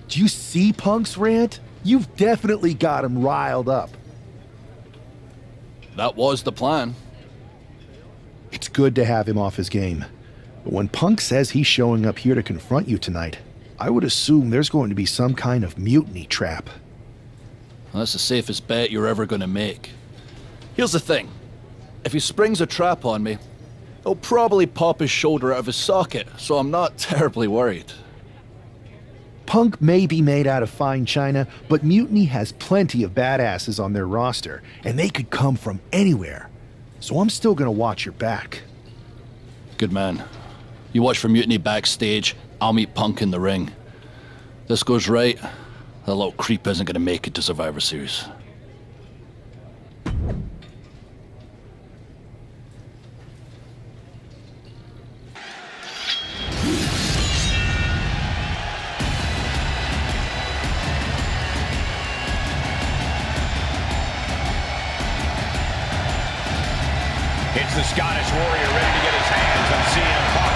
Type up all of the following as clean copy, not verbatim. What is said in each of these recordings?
Do you see Punk's rant? You've definitely got him riled up. That was the plan. It's good to have him off his game. But when Punk says he's showing up here to confront you tonight, I would assume there's going to be some kind of mutiny trap. Well, that's the safest bet you're ever going to make. Here's the thing. If he springs a trap on me, he'll probably pop his shoulder out of his socket, so I'm not terribly worried. Punk may be made out of fine china, but Mutiny has plenty of badasses on their roster, and they could come from anywhere. So I'm still gonna watch your back. Good man. You watch for Mutiny backstage, I'll meet Punk in the ring. This goes right, that little creep isn't gonna make it to Survivor Series. It's the Scottish Warrior ready to get his hands on CM Punk.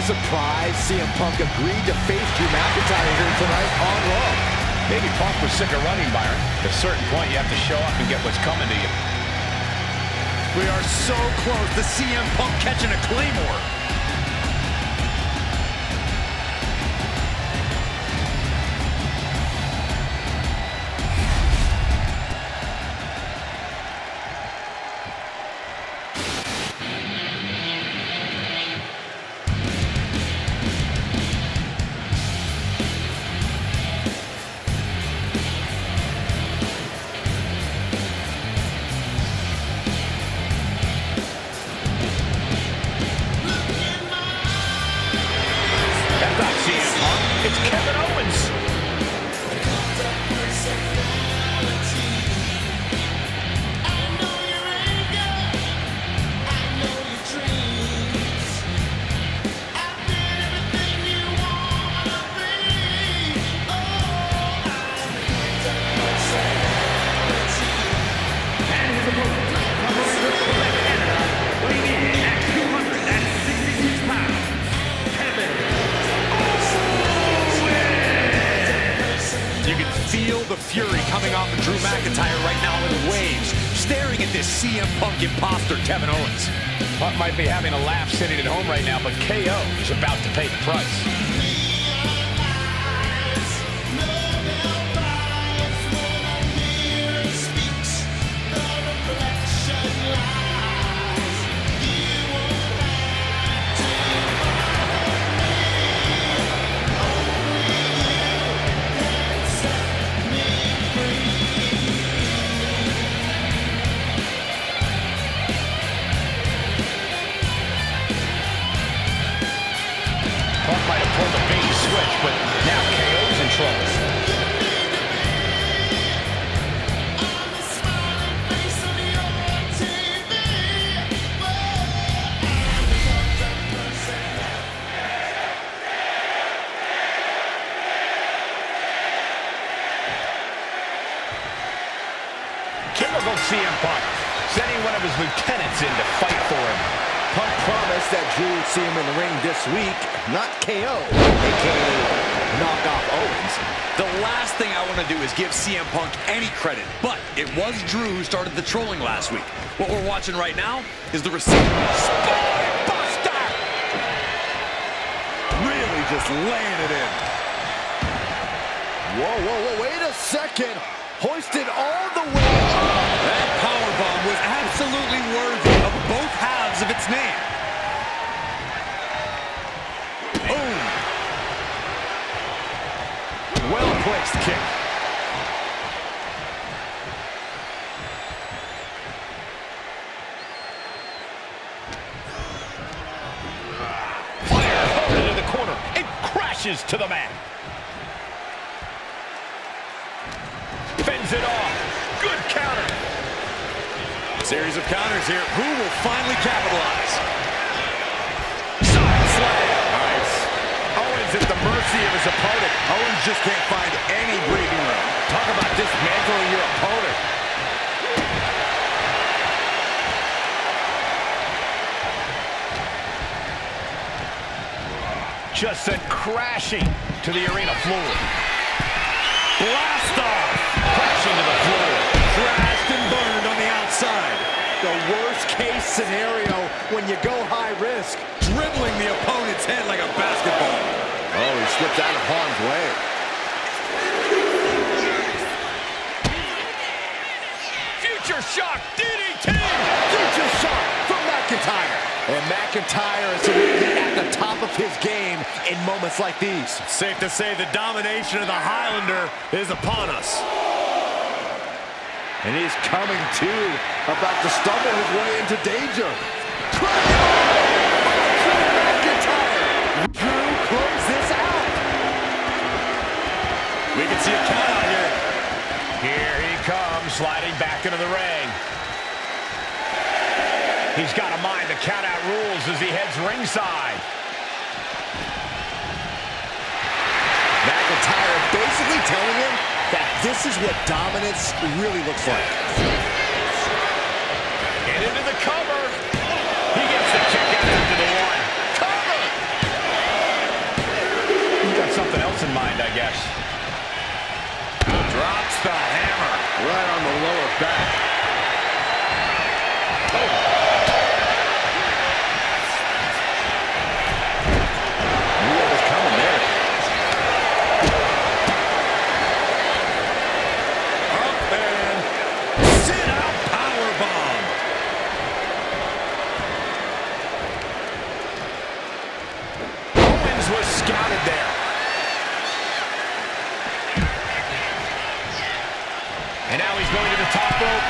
Surprised CM Punk agreed to face Drew McIntyre here tonight on Raw. Maybe Punk was sick of running, Byron. At a certain point, you have to show up and get what's coming to you. We are so close to CM Punk catching a Claymore. It's Kevin Owens. Feel the fury coming off of Drew McIntyre right now in waves, staring at this CM Punk imposter, Kevin Owens. Punk might be having a laugh sitting at home right now, but KO is about to pay the price. Might have pulled a bait and switch, but now KO's in trouble. Kim will go CM Punk, sending one of his lieutenants in to fight for him. Punk promised that Drew would see him in the ring this week, not KO, a.k.a. knock off Owens. The last thing I want to do is give CM Punk any credit, but it was Drew who started the trolling last week. What we're watching right now is the receipt. Spinebuster! Really just laying it in. Whoa, whoa, whoa, wait a second. Hoisted all the way up. That powerbomb was absolutely worthy of both halves of its name. Boom. kick. Fire into the corner. It crashes to the mat. Fends it off. Good counter. Series of counters here. Who will finally capitalize? Side slam. Nice. Owens at the mercy of his opponent. Owens just can't find any breathing room. Talk about dismantling your opponent. Just sent crashing to the arena floor. Blast off. Crashing to the floor. Crashed and burned on the outside. The worst case scenario when you go high risk. Dribbling the opponent's head like a basketball. Oh, he slipped out of harm's way. Future shock DDT. Future shock from McIntyre. And McIntyre is really at the top of his game in moments like these. Safe to say the domination of the Highlander is upon us. And he's coming to, about to stumble his way into danger. McIntyre! Drew, close this out. We can see a count out here. Here he comes, sliding back into the ring. He's got to mind the count-out rules as he heads ringside. McIntyre basically telling him that this is what dominance really looks like. And into the cover. He gets the kick out after the one. Cover! He's got something else in mind, I guess. Drops the hammer. Right on the lower back. Oh. Scouted there. And now he's going to the top rope.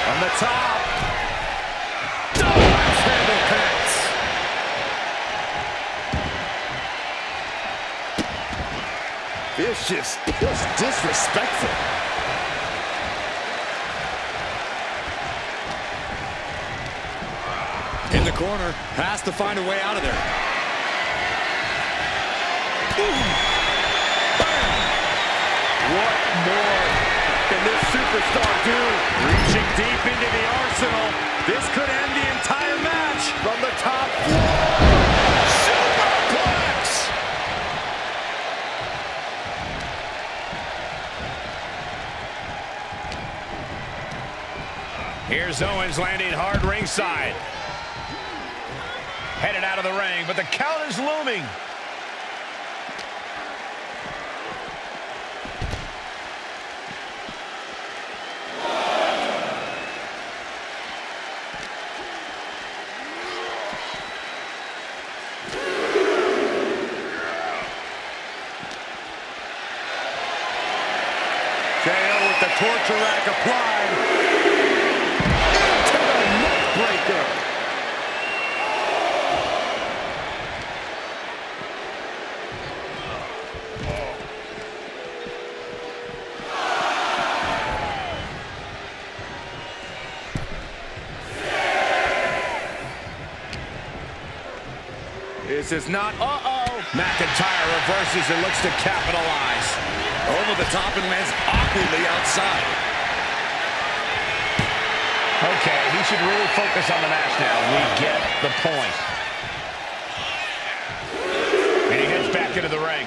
On the top. Double handle connects. Vicious, just disrespectful. In the corner, has to find a way out of there. Boom! Bam! What more can this superstar do? Reaching deep into the arsenal. This could end the entire match. From the top floor. Superplex! Here's Owens landing hard ringside. Headed out of the ring, but the count is looming. KO with the torture rack applied. Into the neck breaker. This is not, McIntyre reverses and looks to capitalize. over the top and lands awkwardly outside. Okay, he should really focus on the match now. We get the point. And he heads back into the ring.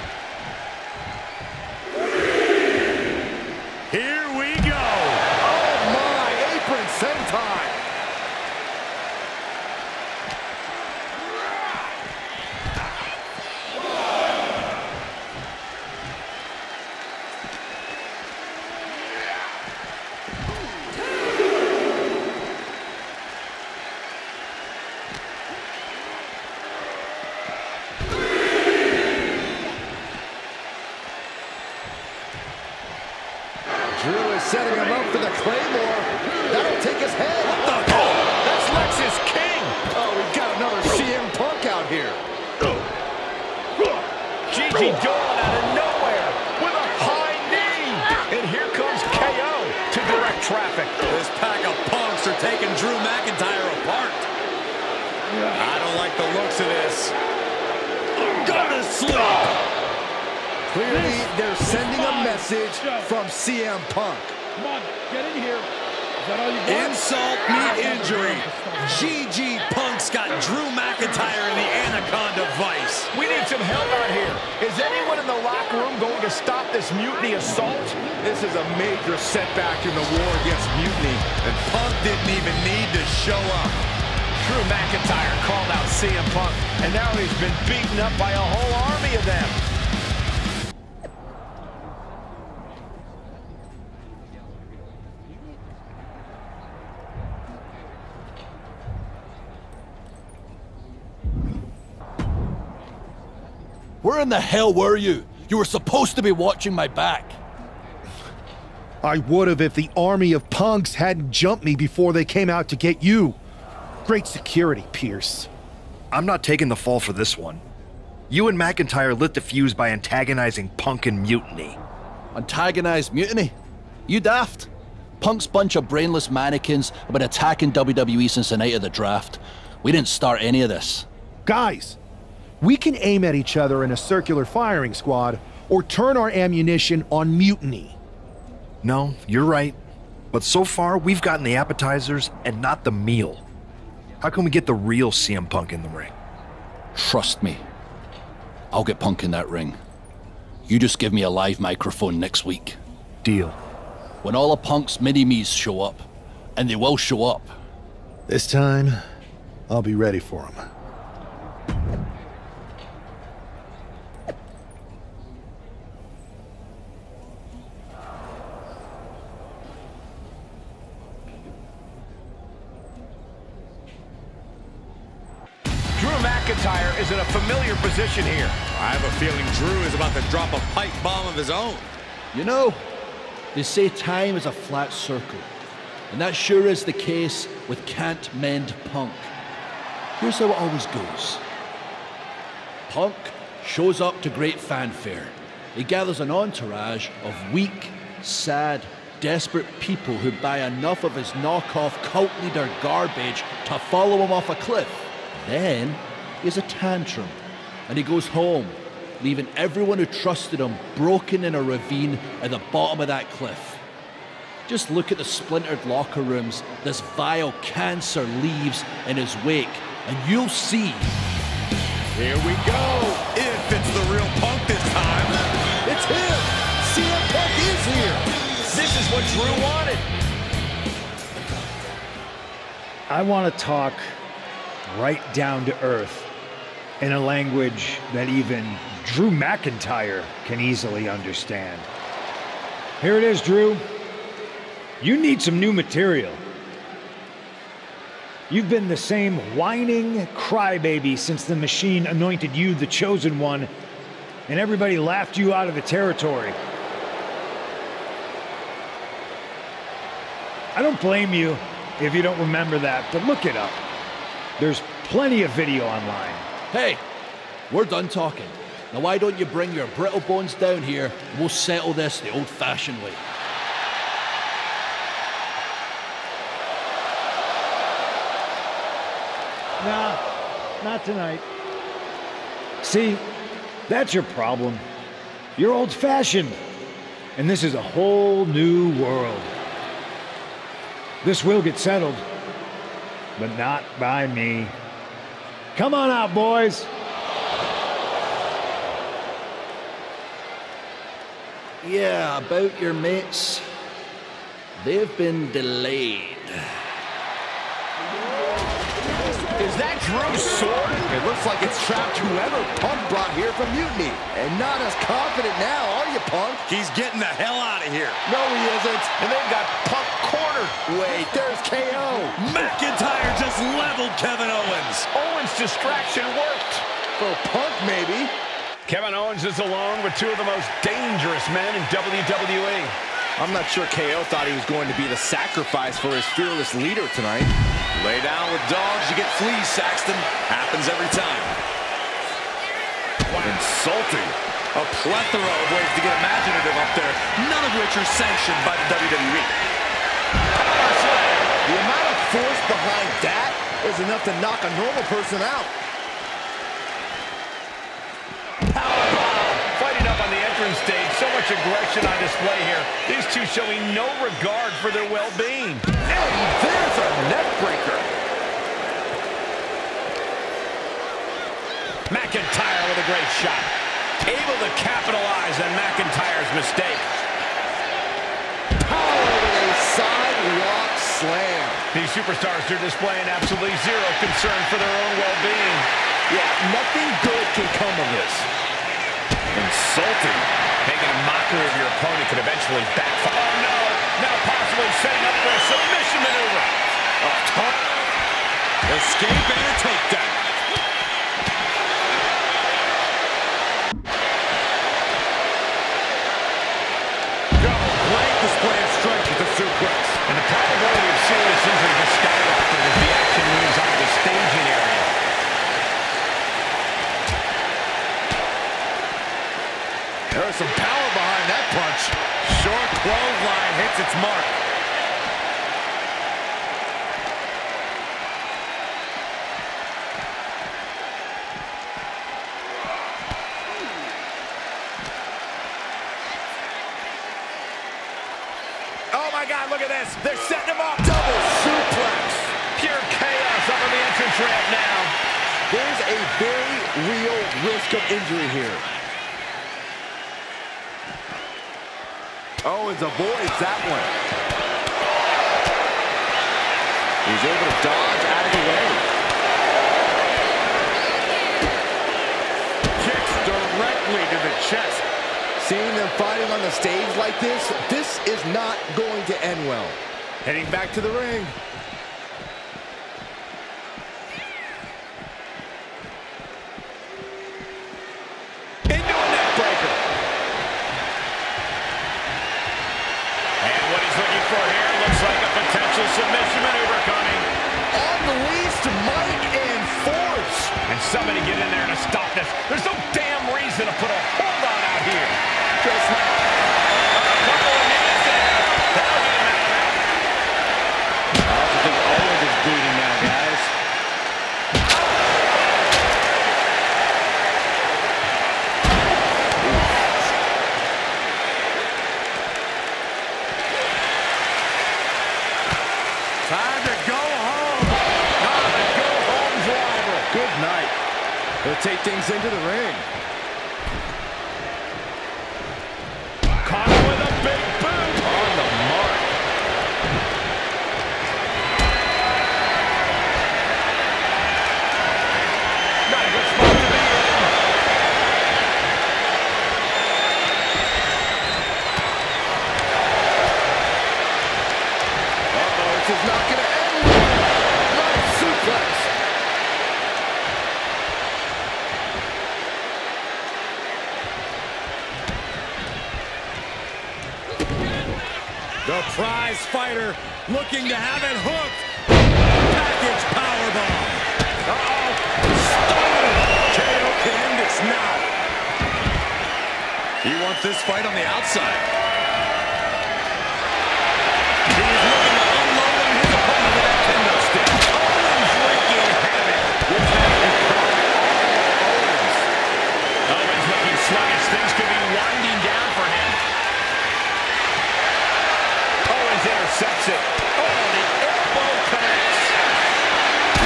Here we go. Oh my, apron senton. Claymore. That'll take his head. What the? Oh, that's Lexus King. Oh, we've got another CM Punk out here. Gigi Dolan out of nowhere with a high knee. And here comes KO to direct traffic. This pack of punks are taking Drew McIntyre apart. I don't like the looks of this. Gonna sleep. Clearly, they're sending a message from CM Punk. Come on, get in here. Is that all you got? Insult meet injury. GG Punk's got Drew McIntyre in the Anaconda Vice. We need some help out here. Is anyone in the locker room going to stop this mutiny assault? This is a major setback in the war against mutiny, and Punk didn't even need to show up. Drew McIntyre called out CM Punk, and now he's been beaten up by a whole army of them. Where in the hell were you? You were supposed to be watching my back. I would have if the army of punks hadn't jumped me before they came out to get you. Great security, Pierce. I'm not taking the fall for this one. You and McIntyre lit the fuse by antagonizing Punk and Mutiny. Antagonize Mutiny? You daft? Punk's bunch of brainless mannequins have been attacking WWE since the night of the draft. We didn't start any of this. Guys, we can aim at each other in a circular firing squad or turn our ammunition on Mutiny. No, you're right. But so far, we've gotten the appetizers and not the meal. How can we get the real CM Punk in the ring? Trust me. I'll get Punk in that ring. You just give me a live microphone next week. Deal. When all of Punk's mini-me's show up, and they will show up. This time, I'll be ready for them. McIntyre is in a familiar position here. I have a feeling Drew is about to drop a pipe bomb of his own. You know, they say time is a flat circle, and that sure is the case with Can't Mend Punk. Here's how it always goes. Punk shows up to great fanfare. He gathers an entourage of weak, sad, desperate people who buy enough of his knockoff cult leader garbage to follow him off a cliff. Then he has a tantrum, and he goes home, leaving everyone who trusted him broken in a ravine at the bottom of that cliff. Just look at the splintered locker rooms this vile cancer leaves in his wake, and you'll see. Here we go. If it's the real Punk this time. It's him. CM Punk is here. This is what Drew wanted. I want to talk right down to earth in a language that even Drew McIntyre can easily understand. Here it is, Drew. You need some new material. You've been the same whining crybaby since the Machine anointed you the chosen one, and everybody laughed you out of the territory. I don't blame you if you don't remember that, but look it up. There's plenty of video online. Hey, we're done talking. Now why don't you bring your brittle bones down here and we'll settle this the old-fashioned way. Nah, not tonight. See, that's your problem. You're old-fashioned, and this is a whole new world. This will get settled, but not by me. Come on out, boys. Yeah, about your mates. They've been delayed. Is that Drew's sword? It looks like it's trapped whoever Punk brought here from Mutiny. And not as confident now, are you, Punk? He's getting the hell out of here. No, he isn't. And they've got Punk cornered. Wait, there's KO. McIntyre just leveled Kevin Owens. Owens' distraction worked. For Punk, maybe. Kevin Owens is alone with two of the most dangerous men in WWE. I'm not sure KO thought he was going to be the sacrifice for his fearless leader tonight. Lay down with dogs, you get fleas, Saxton. Happens every time. Wow. Insulting. A plethora of ways to get imaginative up there, none of which are sanctioned by the WWE. The amount of force behind that is enough to knock a normal person out. On the entrance stage, so much aggression on display here. These two showing no regard for their well-being. And there's a neck breaker. McIntyre with a great shot. Able to capitalize on McIntyre's mistake. Power with a sidewalk slam. These superstars are displaying absolutely zero concern for their own well-being. Yeah, nothing good can come of this. Insulting. Making a mockery of your opponent could eventually backfire. Oh, no. Now possibly setting up for a submission maneuver. Up top. Escape and a takedown. Blank display of strength with the suplex. And the probability of serious injury just skyrocketed as the action moves on to the staging area. There's some power behind that punch. Short clothesline hits its mark. Oh my God, look at this. They're setting him up. Double suplex. Pure chaos up on the entrance ramp now. There's a very real risk of injury here. Owens avoids that one. He's able to dodge out of the way. Kicks directly to the chest. Seeing them fighting on the stage like this is not going to end well. Heading back to the ring. Into a neck breaker. Looking for here, looks like a potential submission maneuver coming. Unleashed might and force. And somebody get in there to stop this. There's no damn reason to put a hold on out here. Just a couple of minutes there. That'll get him out of there. I also think Owens is bleeding now, guys. Time to go home. Not a go-home driver. Good night. They'll take things into the ring. Caught him with a big boot. On the mark. Not a good spot to be in. This is not going to end well. Nice suplex. The prize fighter looking to have it hooked. Package powerbomb. Uh-oh. Stunning. KO can end this now. He wants this fight on the outside. He is looking to unload on his opponent with that kendo stick. Owens wreaking havoc with that incredible Owens. Owens looking sluggish. Things could be winding down for him. Owens intercepts it. Oh, the elbow connects.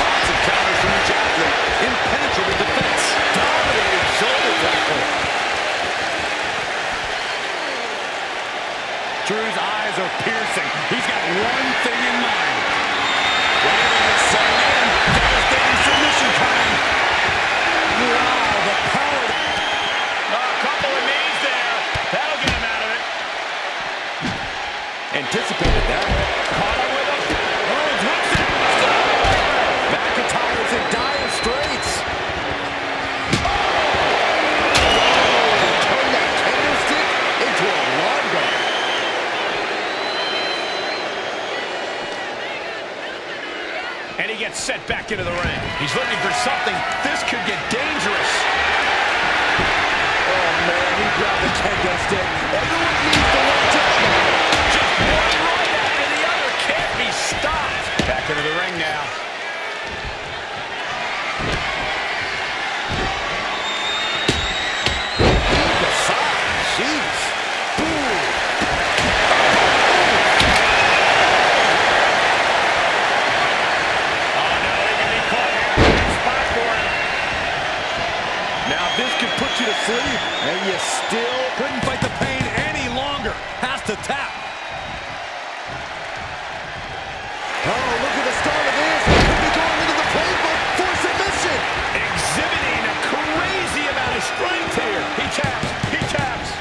Lots of counters from each athlete. Impenetrable defense. Dominating shoulder tackle. back into the ring. He's looking for something. This could get dangerous. Oh, man, he grabbed the kendo stick. Everyone needs to watch out now. Just one right after the other. Can't be stopped. Back into the ring now. Jeez. This could put you to sleep, and you still couldn't fight the pain any longer. Has to tap. Oh, look at the start of this. Could be going into the playbook for submission. Exhibiting a crazy amount of strength here. He taps. He taps.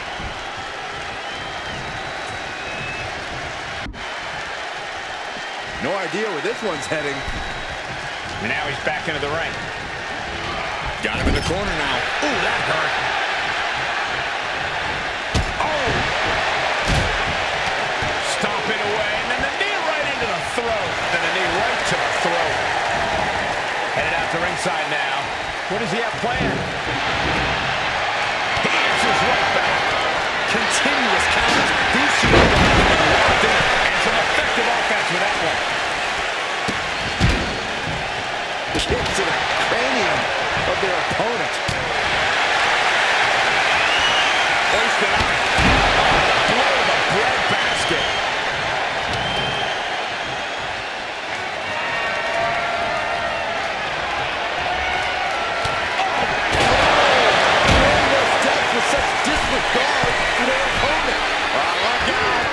No idea where this one's heading. And now he's back into the ring. Got him in the corner now. Ooh, that hurt. Oh! Stomping away, and then the knee right into the throat. Then the knee right to the throat. Headed out to ringside now. What does he have planned? He answers right back. Continuous counters. These two are locked in. And some effective offense with that one. Kick to the cranium of their opponent. Hoisted up. Blow the bread basket. Brainless death with such disregard for their opponent. Look out.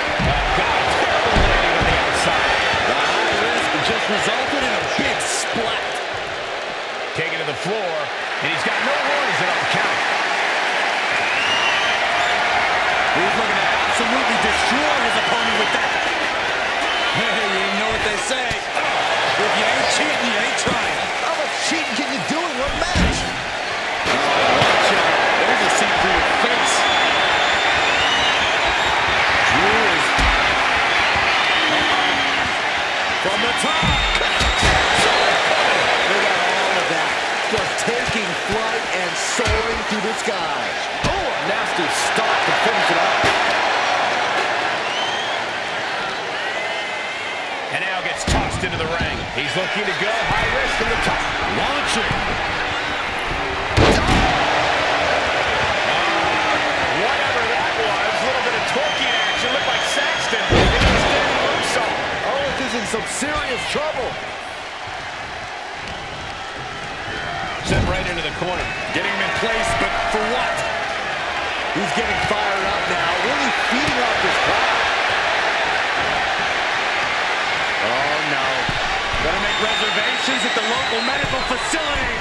Got a terrible landing on the outside. The high risk just resulted in a big splat. Taken to the floor, and he's got no warnings about the count. He's looking to absolutely destroy his opponent with that. Hey, you know what they say. If you ain't cheating, you ain't trying. How much cheating can you do in one match? Watch out. There's a seat for your face. Drew is... From the top. Just taking flight and soaring through the sky. Oh, a nasty stop to finish it up. And now gets tossed into the ring. He's looking to go high risk from the top. Launching. Whatever that was, a little bit of torquing action. Looked like Saxton. He got a standing moonsault. Owens is in some serious trouble. Set right into the corner. Getting him in place, but for what? He's getting fired up now, really feeding off this crowd. Oh, no. Gotta make reservations at the local medical facility.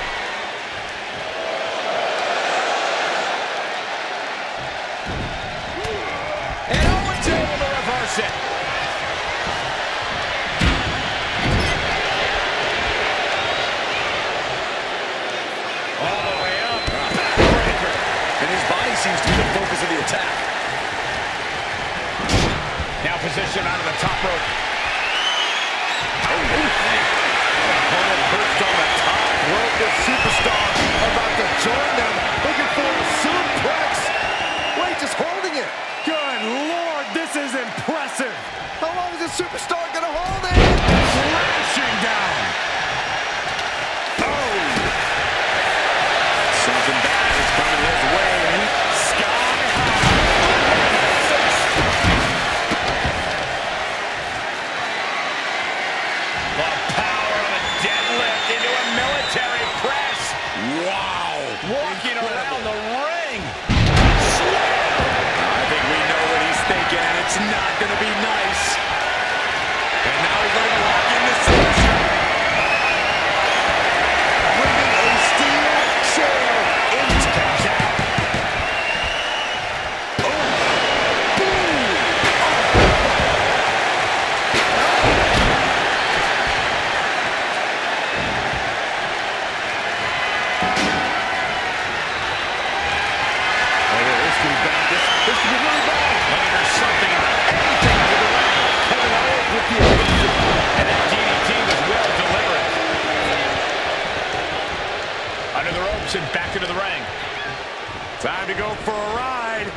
And Owens able to reverse it. Seems to be the focus of the attack. Now positioned out of the top rope. Opponent perched on the top rope. The superstar about to join them, looking for a suplex. Wait, just holding it. Good Lord, this is impressive. How long is the superstar gonna hold it? Crashing down. Oh! Something bad is coming his way. Walking around the ring. I think we know what he's thinking, and it's not going to be nice. And now he's looking to lock in this submission. Bringing a steel chair into the out. Under the ropes and back into the ring. Time to go for a ride.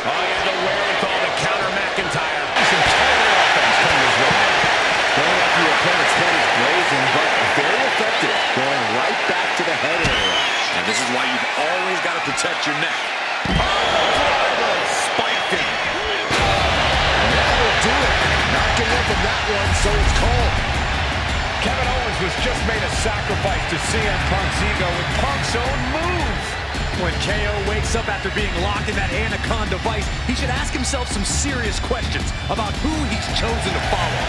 Oh, he had the wherewithal to counter McIntyre. Some total offense coming his way. Going after your opponent's head is blazing, but very effective. Going right back to the head area. And this is why you've always got to protect your neck. Oh, driver! Spiked him. That'll do it. Not getting up from that one, so it's called. Kevin Owens was just made a sacrifice to CM Punk's ego with Punk's own move. When KO wakes up after being locked in that Anaconda vice, he should ask himself some serious questions about who he's chosen to follow.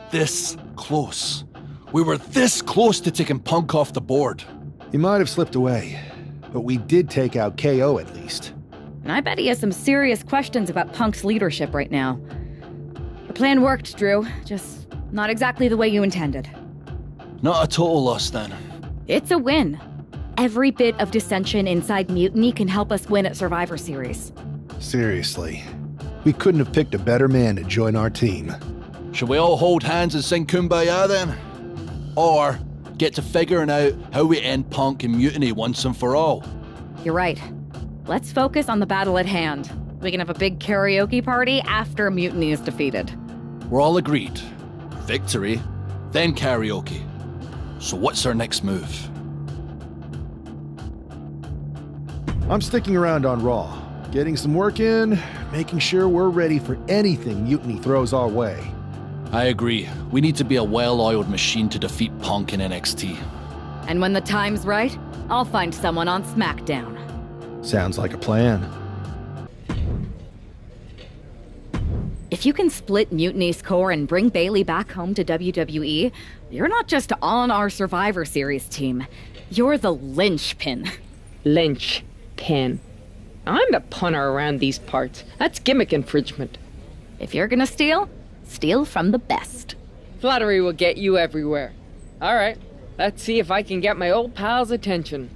This close. We were this close to taking Punk off the board. He might have slipped away, but we did take out KO at least. And I bet he has some serious questions about Punk's leadership right now. The plan worked, Drew. Just not exactly the way you intended. Not a total loss then. It's a win. Every bit of dissension inside Mutiny can help us win at Survivor Series. Seriously, we couldn't have picked a better man to join our team. Should we all hold hands and sing Kumbaya then? Or get to figuring out how we end Punk and Mutiny once and for all? You're right. Let's focus on the battle at hand. We can have a big karaoke party after Mutiny is defeated. We're all agreed. Victory, then karaoke. So what's our next move? I'm sticking around on Raw, getting some work in, making sure we're ready for anything Mutiny throws our way. I agree. We need to be a well-oiled machine to defeat Punk in NXT. And when the time's right, I'll find someone on SmackDown. Sounds like a plan. If you can split Mutiny's core and bring Bayley back home to WWE, you're not just on our Survivor Series team. You're the linchpin. Linchpin. I'm the punter around these parts. That's gimmick infringement. If you're gonna steal, steal from the best. Flattery will get you everywhere. All right, let's see if I can get my old pal's attention.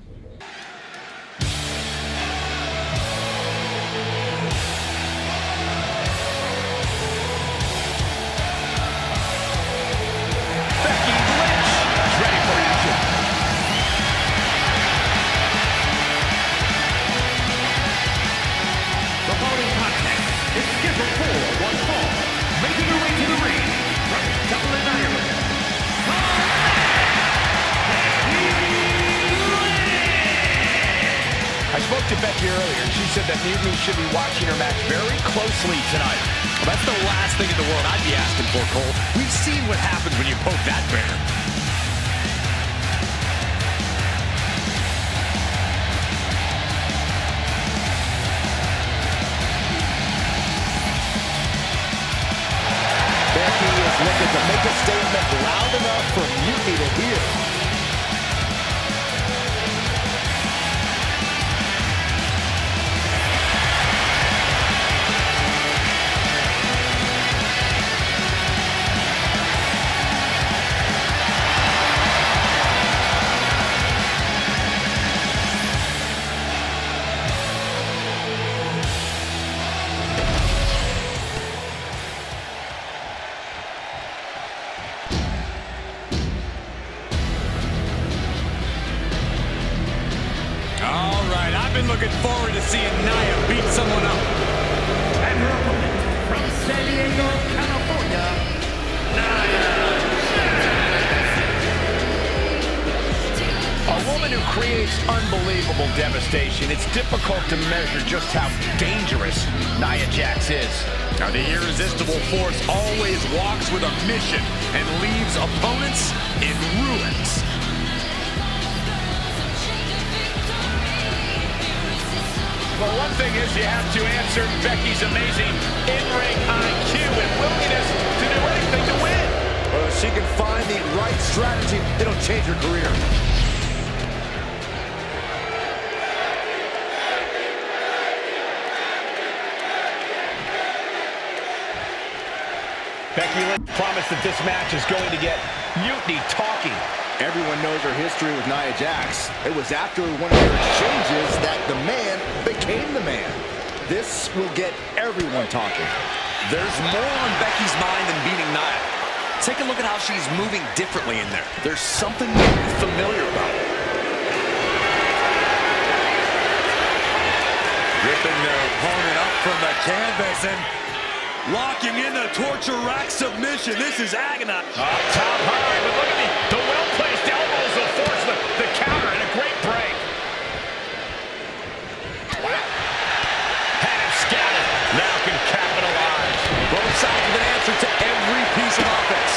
To Becky earlier, she said that Mutiny should be watching her match very closely tonight. Well, that's the last thing in the world I'd be asking for, Cole. We've seen what happens when you poke that bear. Becky is looking to make a statement loud enough for Mutiny to hear. Looking forward to seeing Nia beat someone up. And her opponent from San Diego, California, Nia Jax. A woman who creates unbelievable devastation. It's difficult to measure just how dangerous Nia Jax is. Now, the irresistible force always walks with a mission and leaves opponents in ruins. Well, one thing is you have to answer Becky's amazing in-ring IQ and willingness to do anything to win. Well, if she can find the right strategy, it'll change her career. Becky Lynch promised that this match is going to get Mutiny talking. Everyone knows her history with Nia Jax. It was after one of their exchanges that the man became the man. This will get everyone talking. There's more on Becky's mind than beating Nia. Take a look at how she's moving differently in there. There's something familiar about it. Ripping their opponent up from the canvas and locking in the torture rack submission. This is agonizing. Up top high, but look at the well-placed elbows will force the counter and a great break. Wow. Had it scattered. Now can capitalize. Both sides with an answer to every piece of offense.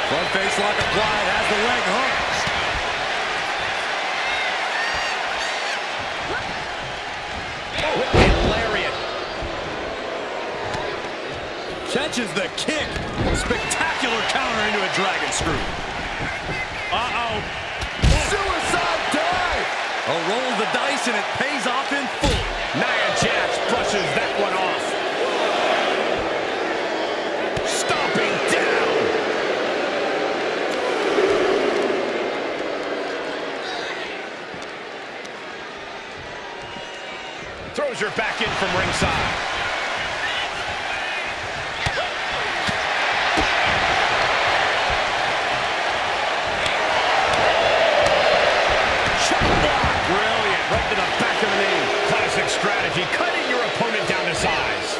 Front face lock applied, has the leg hooked. Whipping lariat. Catches the kick. Spectacular counter into a dragon screw. Uh-oh. Suicide dive. A roll of the dice and it pays off in full. Nia Jax brushes that one off. Stomping down. Throws her back in from ringside. Brilliant, right to the back of the knee. Classic strategy, cutting your opponent down to size.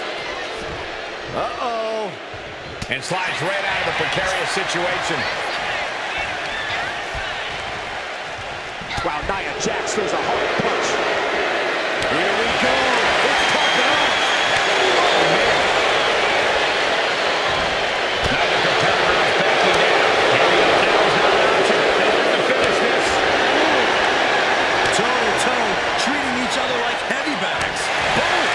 Uh-oh. And slides right out of the precarious situation. Wow, Nia Jax throws a hard punch. Here we go. It's popping off. Oh, man. Neither competitor is backing down. Giving up now is not an option. They have to finish this. Toe-to-toe, treating each other like heavy bags. Boom.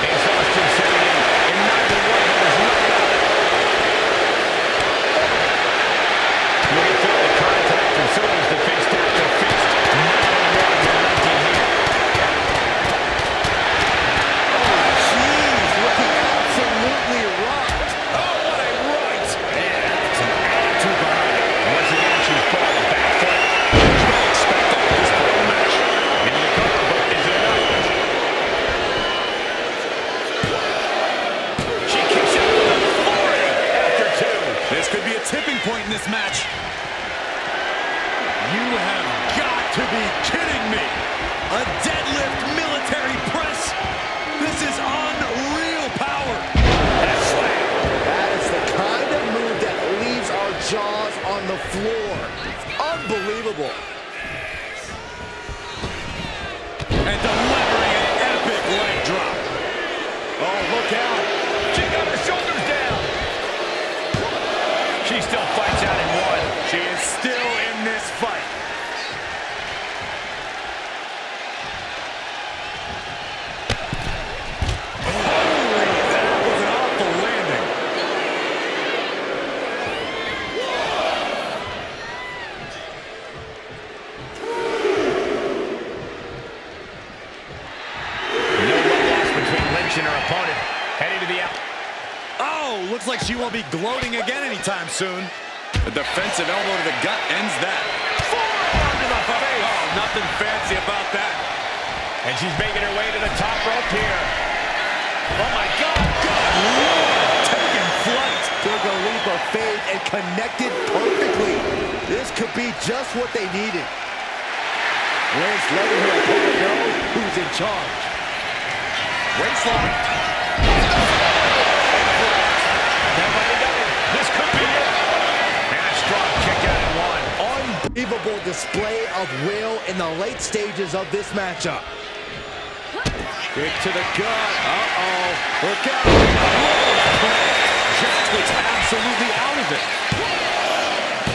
Exhaustion setting in, and neither one has knocked out. Moving through the contact and so is the fist after fist. Neither one relenting here. Oh, jeez, looking absolutely rocked. Oh, what a right. Yeah, some attitude behind it. Once again, she's put on the back foot. You don't expect that at this point in the match. Into the cover, but is it enough? She kicks out with authority after two. This could be a tipping point in this match. You have got to be kidding me. A deadlift military press. This is unreal power. That's slam. That is the kind of move that leaves our jaws on the floor. Unbelievable. And delivering an epic leg drop. Oh, look out. She got her shoulders down. She still fights out in one. She is still in this fight. Holy, that was an awful landing. No love lost between Lynch and her opponent. Heading to the out. Oh, looks like she won't be gloating again anytime soon. A defensive elbow to the gut ends that. Forearm to the face. Oh, nothing fancy about that. And she's making her way to the top rope here. Oh, my God. Good Lord, taking flight. Took a leap of faith and connected perfectly. This could be just what they needed. Lynch letting her opponent know who's in charge. Waistlock. Nobody got it. This could be it. And a strong kick out at one. Unbelievable display of will in the late stages of this matchup. Kick to the gut. Uh-oh. Look out. Jax looks absolutely out of it.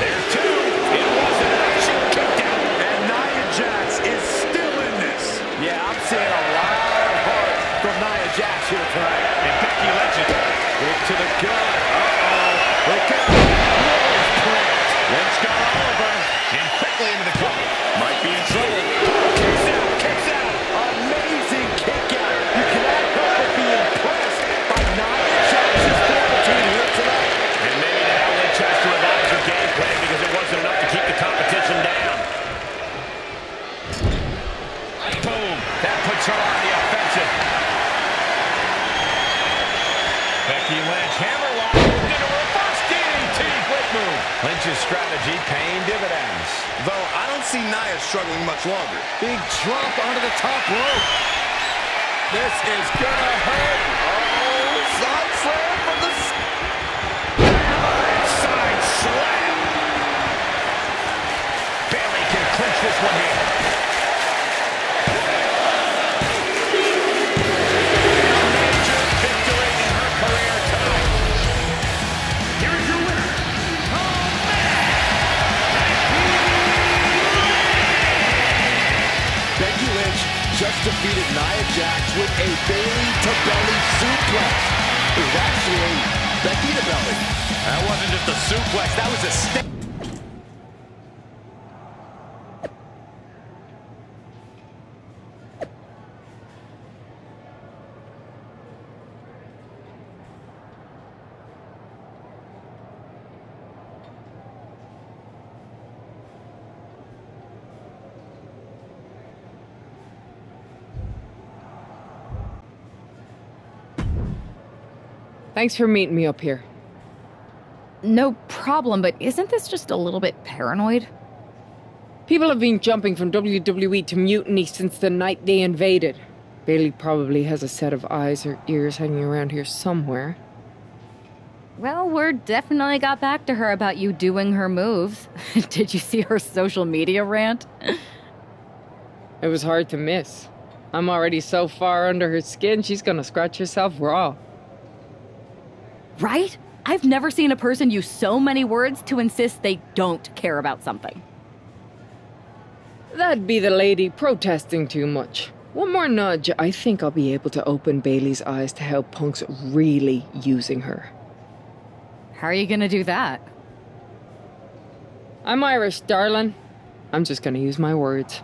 There's two. It wasn't an action kicked out. And Nia Jax is still in this. Yeah, I'm seeing a lot of heart from Nia Jax here tonight. And Becky Lynch. Kick to the gut. Uh-oh. Look out. Lynch got all of her. And quickly into the cover. Might be in trouble. Kicks out. Kicks out. Amazing kick out. You cannot help but be impressed by Nia Jax's fortitude here tonight. Lynch's strategy paying dividends. Though I don't see Nia struggling much longer. Big drop onto the top rope. This is gonna hurt. Oh, side slam from the... Side slam. Bayley can clinch this one here. Major victory in her career tonight. Here is your winner. Becky Lynch just defeated Nia Jax with a Bayley-to-belly suplex. It was actually Becky to belly. That wasn't just a suplex, that was a stick. Thanks for meeting me up here. No problem, but isn't this just a little bit paranoid? People have been jumping from WWE to Mutiny since the night they invaded. Bayley probably has a set of eyes or ears hanging around here somewhere. Well, word definitely got back to her about you doing her moves. Did you see her social media rant? It was hard to miss. I'm already so far under her skin, she's gonna scratch herself raw. Right? I've never seen a person use so many words to insist they don't care about something. That'd be the lady protesting too much. One more nudge, I think I'll be able to open Bayley's eyes to how Punk's really using her. How are you gonna do that? I'm Irish, darling. I'm just gonna use my words.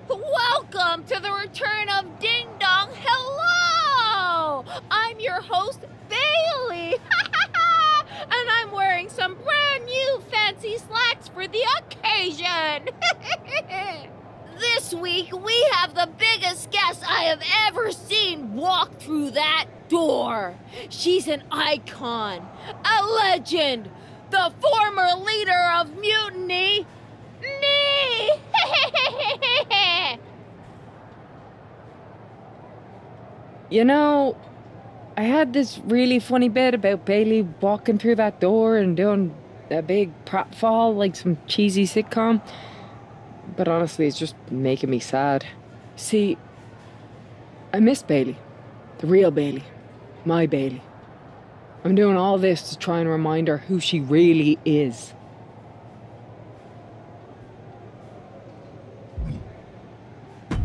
Welcome to the return of Ding Dong. Hello! I'm your host, Bayley. And I'm wearing some brand new fancy slacks for the occasion. This week, we have the biggest guest I have ever seen walk through that door. She's an icon, a legend, the former leader of Mutiny, me! You know, I had this really funny bit about Bayley walking through that door and doing a big pratfall like some cheesy sitcom. But honestly, it's just making me sad. See, I miss Bayley. The real Bayley. My Bayley. I'm doing all this to try and remind her who she really is.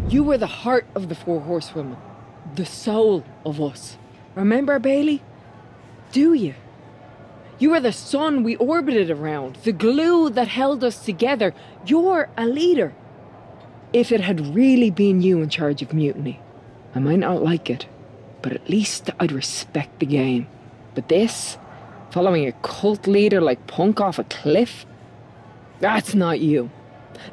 You were the heart of the Four Horsewomen. The soul of us. Remember, Bayley? Do you? You were the sun we orbited around, the glue that held us together. You're a leader. If it had really been you in charge of Mutiny, I might not like it, but at least I'd respect the game. But this, following a cult leader like Punk off a cliff, that's not you.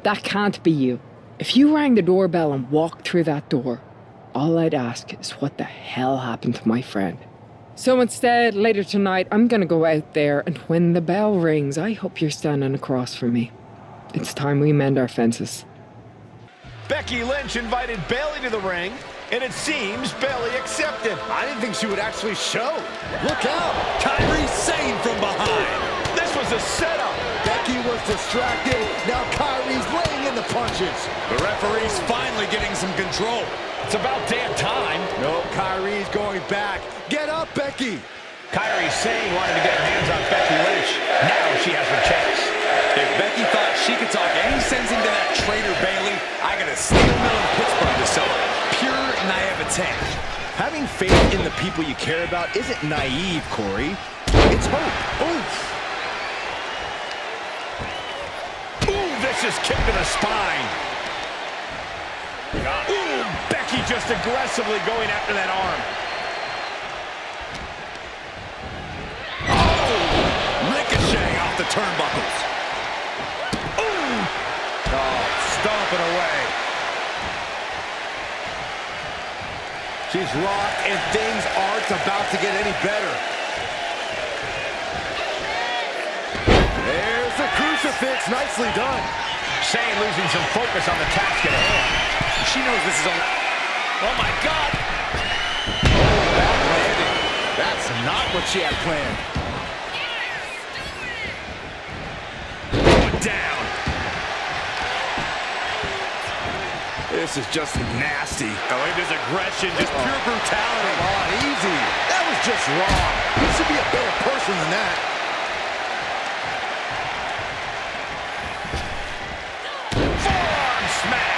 That can't be you. If you rang the doorbell and walked through that door, all I'd ask is what the hell happened to my friend. So instead, later tonight, I'm gonna go out there, and when the bell rings, I hope you're standing across from me. It's time we mend our fences. Becky Lynch invited Bayley to the ring, and it seems Bayley accepted. I didn't think she would actually show. Look out! Kyrie Sane from behind. This was a setup. Becky was distracted. Now Kyrie's laying in the punches. The referee's finally getting some control. It's about damn time. No, Kyrie's going back. Get up, Becky. Kyrie Sane wanted to get her hands on Becky Lynch. Now she has her chance. If Becky thought she could talk any sense into that traitor Bayley, I got a steel mill in Pittsburgh to sell her. Pure naivete. Having faith in the people you care about isn't naive, Corey. It's hope. Oof. Ooh, vicious kick to the spine. Ooh, Becky Becky just aggressively going after that arm. Oh! Ricocheting off the turnbuckles. Ooh! Oh, stomping away. She's locked, and things aren't about to get any better. There's the crucifix. Nicely done. Shane losing some focus on the task at hand. She knows this is a... Oh, my God. Bad landing. That's not what she had planned. Going down. This is just nasty. Oh, look at this aggression, just pure brutality. Come on, easy. That was just wrong. You should be a better person than that. Forearm smack.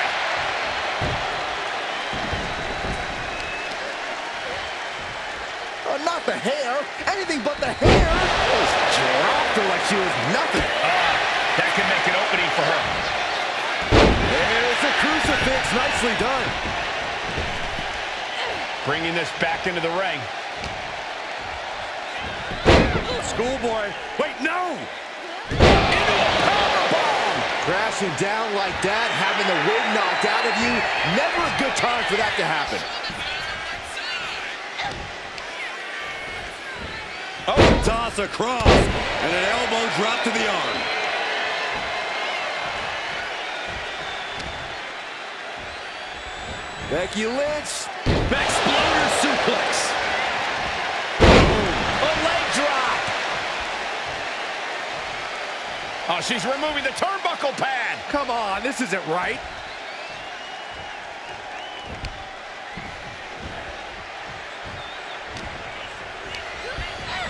Not the hair. Anything but the hair. Just dropped her like she was nothing. That could make an opening for her. There's the crucifix. Nicely done. Bringing this back into the ring. Schoolboy. Wait, no! Into a powerbomb! Crashing down like that, having the wind knocked out of you, never a good time for that to happen. Oh, toss across, and an elbow drop to the arm. Becky Lynch, exploder suplex. A leg drop. Oh, she's removing the turnbuckle pad. Come on, this isn't right.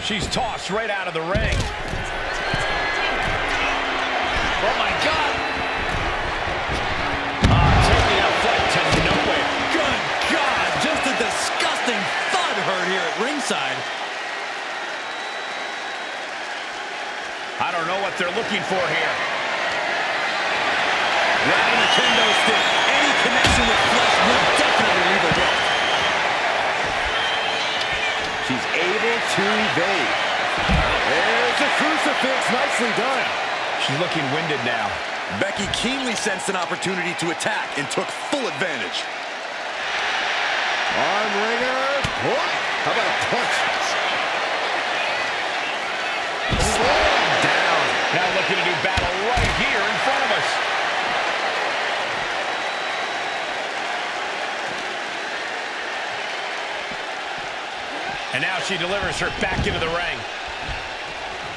She's tossed right out of the ring. Oh, my God. Taking a flight to nowhere. Good God, just a disgusting thud heard here at ringside. I don't know what they're looking for here. Grabbing the kendo stick. Any connection with flesh will definitely leave a mark. She's able to evade. There's the crucifix. Nicely done. She's looking winded now. Becky keenly sensed an opportunity to attack and took full advantage. Arm wringer. What? How about a punch? Slam down. Now looking to do battle right here in front of us. And now she delivers her back into the ring.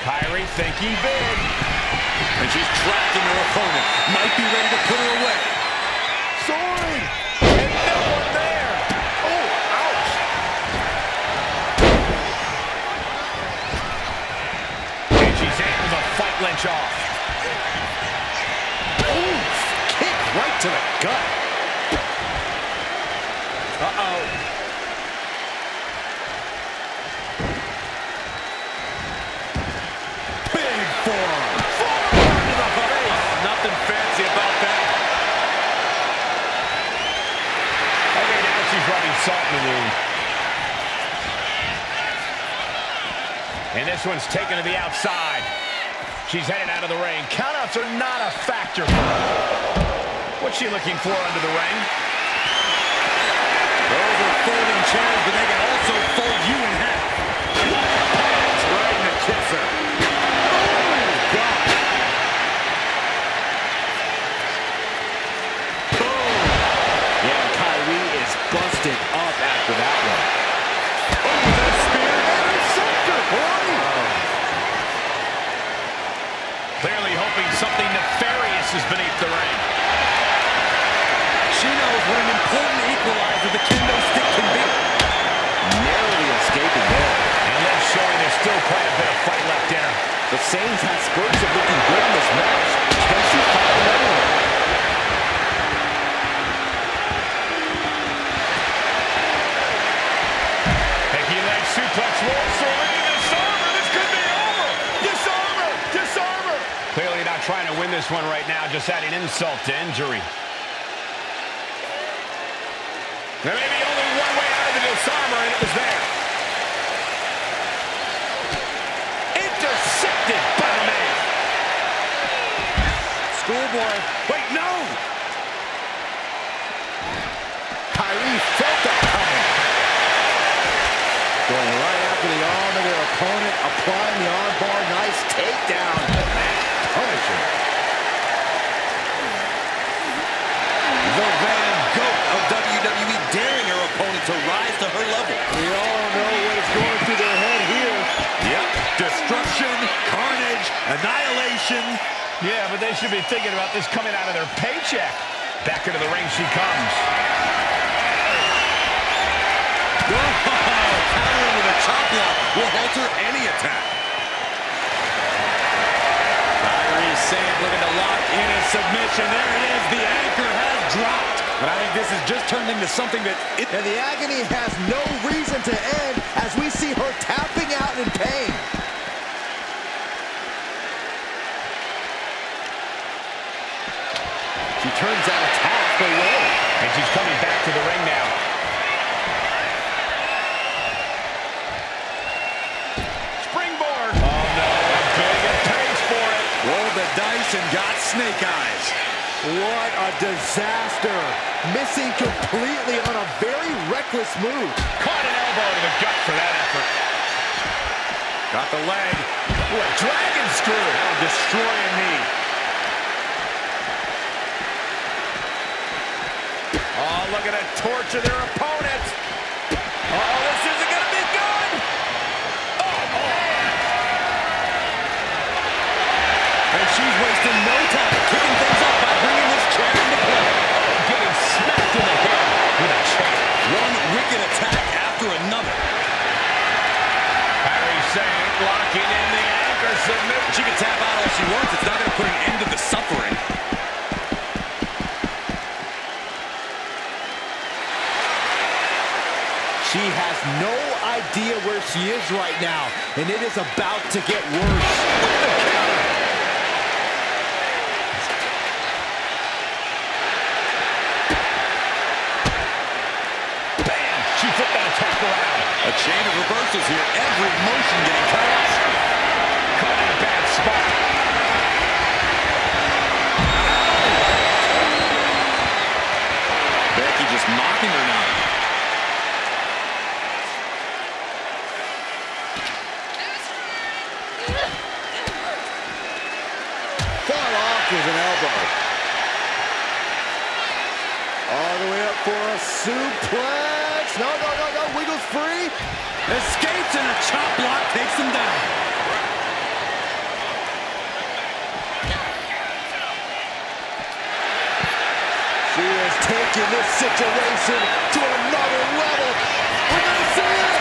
Kyrie thinking big. And she's tracking her opponent. Might be ready to put her away. Soaring. And no one there. Oh, ouch. And she's able to fight Lynch off. Ooh, kick right to the gut. Uh-oh. Big forearm. Forearm to the face. Nothing fancy about that. Okay, now she's rubbing salt in the wound. And this one's taken to the outside. She's headed out of the ring. Countouts are not a factor for her. What's she looking for under the ring? Those are folding chairs, but they can also fold you in half. That's right in the kisser. Oh, God. Boom. Yeah, Kyrie is busted up after that one. Oh, that spear and a scepter, boy. Clearly hoping something nefarious is beneath the ring. She knows what an important equalizer the kendo stick can be. Narrowly escaping there. And Liv showing there's still quite a bit of fight left in her. The Saints had spurts of looking good in this match. Can she fight another one? Becky Lynch suplex rolls Serena. Disarm her. This could be over. Disarm her. Disarm her. Clearly not trying to win this one right now, just adding insult to injury. There may be only one way out of the disarmor, and it was there. Intercepted by the man. Schoolboy. Wait, no! Kyrie felt that coming. Going right after the arm of their opponent, applying the arm bar. Nice takedown. Punishing. The Van Gogh of WWE, daring her opponent to rise to her level. We all know what is going through their head here. Yep, destruction, carnage, annihilation. Yeah, but they should be thinking about this coming out of their paycheck. Back into the ring she comes. Countering with a chop block will alter any attack. Kyrie Sane looking to lock in a submission. There it is. The anchor has dropped. But I think this has just turned into something that... And the agony has no reason to end as we see her tapping out in pain. She turns that attack away. And she's coming back to the ring now. Springboard. Oh, no. Big and pays for it. Rolled the dice and got snake eyes. What a disaster. Missing completely on a very reckless move. Caught an elbow to the gut for that effort. Got the leg. Ooh, a dragon screw. That'll destroy a knee. Oh, look at it torture their opponent. Oh, this isn't going to be good. Oh. And she's wasting no time kicking things up by bringing this chair into play. Getting smacked in the head with a chair. One wicked attack after another. Kyrie Sane locking in the anchor submission. She can tap out all she wants. It's not going to put an end to the suffering. She has no idea where she is right now, and it is about to get worse. Bam! She flipped that attack around. A chain of reversals here. Every motion getting cut off. Caught in a bad spot. Becky just mocking her now. Far off with an elbow. All the way up for a suplex. No. Wiggles free. Escapes and a chop block takes him down. She is taking this situation to another level. We're going to see it.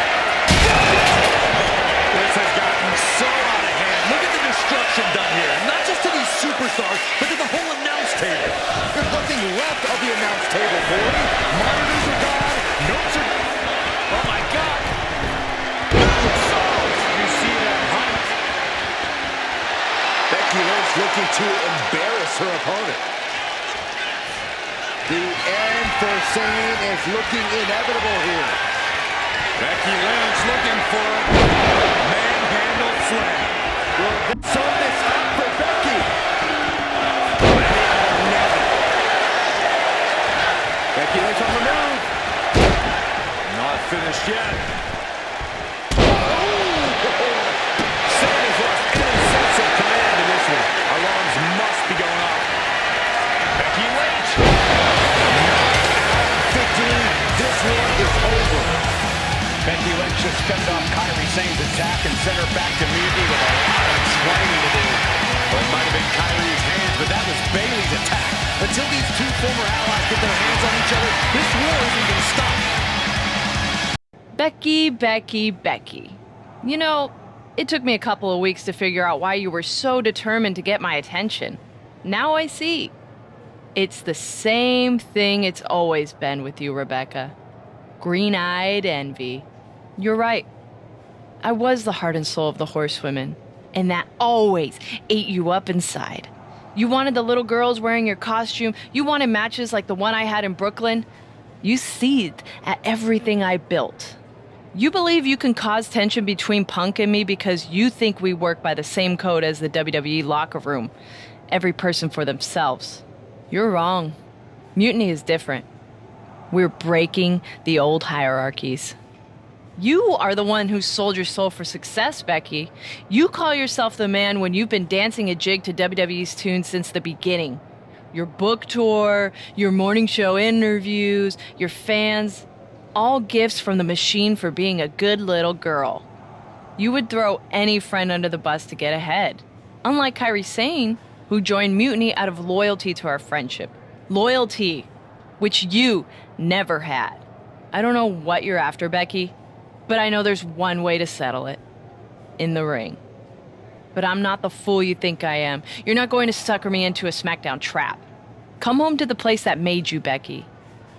This has gotten so out of hand. Look at the destruction done here. Not just to these superstars, but to the whole announce table. There's nothing left of the announce table, boy. Monitors are gone. Notes are gone. Oh, my God. You see that height. Becky Lynch looking to embarrass her opponent. The end for Sane is looking inevitable here. Becky Lynch looking for a manhandle slam. Will sum this up for Becky. Becky Lynch on the move. Not finished yet. Sane has lost any sense of command in this one. Alarms must be going off. Becky Lynch. This one is over. Becky Lynch just fended off Kyrie Sane's attack and sent her back to Mutiny with a lot of explaining to do. Well, it might have been Kyrie's hands, but that was Bayley's attack. Until these two former allies get their hands on each other, this war isn't going to stop. Becky. You know, it took me a couple of weeks to figure out why you were so determined to get my attention. Now I see. It's the same thing it's always been with you, Rebecca. Green-eyed envy. You're right. I was the heart and soul of the Horsewomen, and that always ate you up inside. You wanted the little girls wearing your costume. You wanted matches like the one I had in Brooklyn. You seethed at everything I built. You believe you can cause tension between Punk and me because you think we work by the same code as the WWE locker room. Every person for themselves. You're wrong. Mutiny is different. We're breaking the old hierarchies. You are the one who sold your soul for success, Becky. You call yourself the man when you've been dancing a jig to WWE's tune since the beginning. Your book tour, your morning show interviews, your fans, all gifts from the machine for being a good little girl. You would throw any friend under the bus to get ahead. Unlike Kairi Sane, who joined Mutiny out of loyalty to our friendship. Loyalty, which you never had. I don't know what you're after, Becky, but I know there's one way to settle it. In the ring. But I'm not the fool you think I am. You're not going to sucker me into a SmackDown trap. Come home to the place that made you, Becky.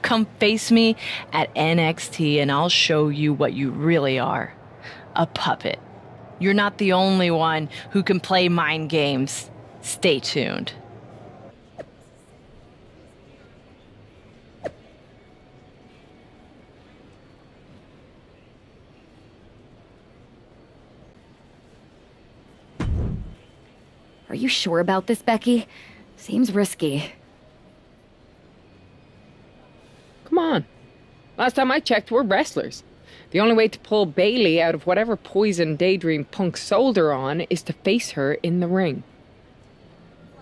Come face me at NXT and I'll show you what you really are. A puppet. You're not the only one who can play mind games. Stay tuned. Are you sure about this, Becky? Seems risky. Come on. Last time I checked, we're wrestlers. The only way to pull Bayley out of whatever poison daydream Punk sold her on is to face her in the ring.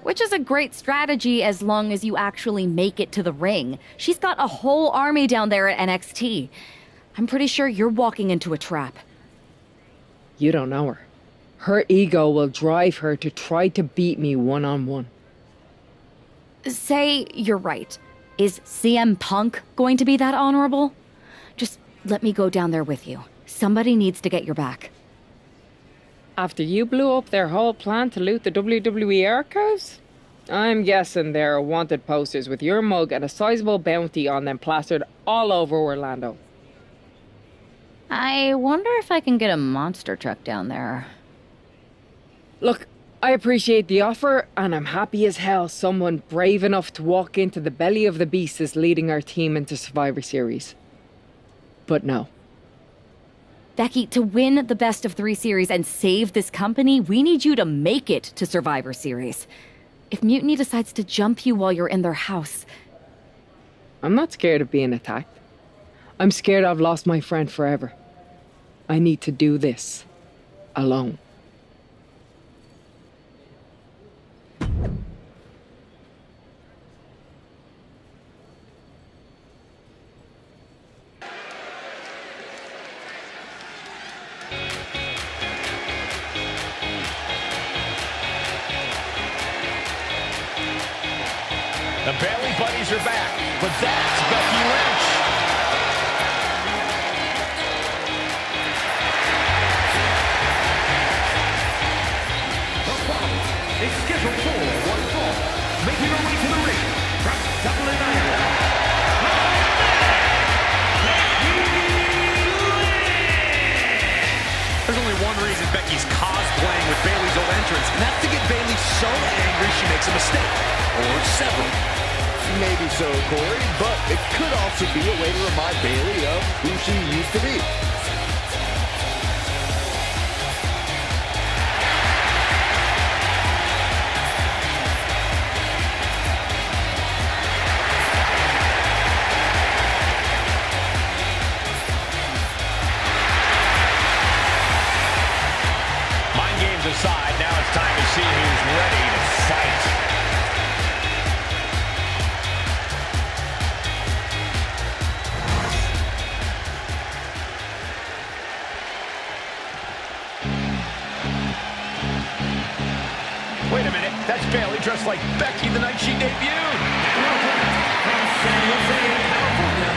Which is a great strategy as long as you actually make it to the ring. She's got a whole army down there at NXT. I'm pretty sure you're walking into a trap. You don't know her. Her ego will drive her to try to beat me one-on-one. Say you're right. Is CM Punk going to be that honorable? Just let me go down there with you. Somebody needs to get your back. After you blew up their whole plan to loot the WWE archives? I'm guessing there are wanted posters with your mug and a sizable bounty on them plastered all over Orlando. I wonder if I can get a monster truck down there. Look, I appreciate the offer, and I'm happy as hell someone brave enough to walk into the belly of the beast is leading our team into Survivor Series. But no. Becky, to win the best of 3 series and save this company, we need you to make it to Survivor Series. If Mutiny decides to jump you while you're in their house... I'm not scared of being attacked. I'm scared I've lost my friend forever. I need to do this. Alone. The Bayley buddies are back, but that's Becky Lynch. The following is scheduled for one fall, making her way to the ring from Dublin, Ireland. There's only one reason Becky's cosplaying with Bayley's old entrance, and that's to get Bayley so angry she makes a mistake. Or several. Maybe so, Corey, but it could also be a way to remind Bayley of who she used to be. Mind games aside, now it's time to see who's ready to fight. Wait a minute, that's Bayley dressed like Becky the night she debuted. From San Jose, California,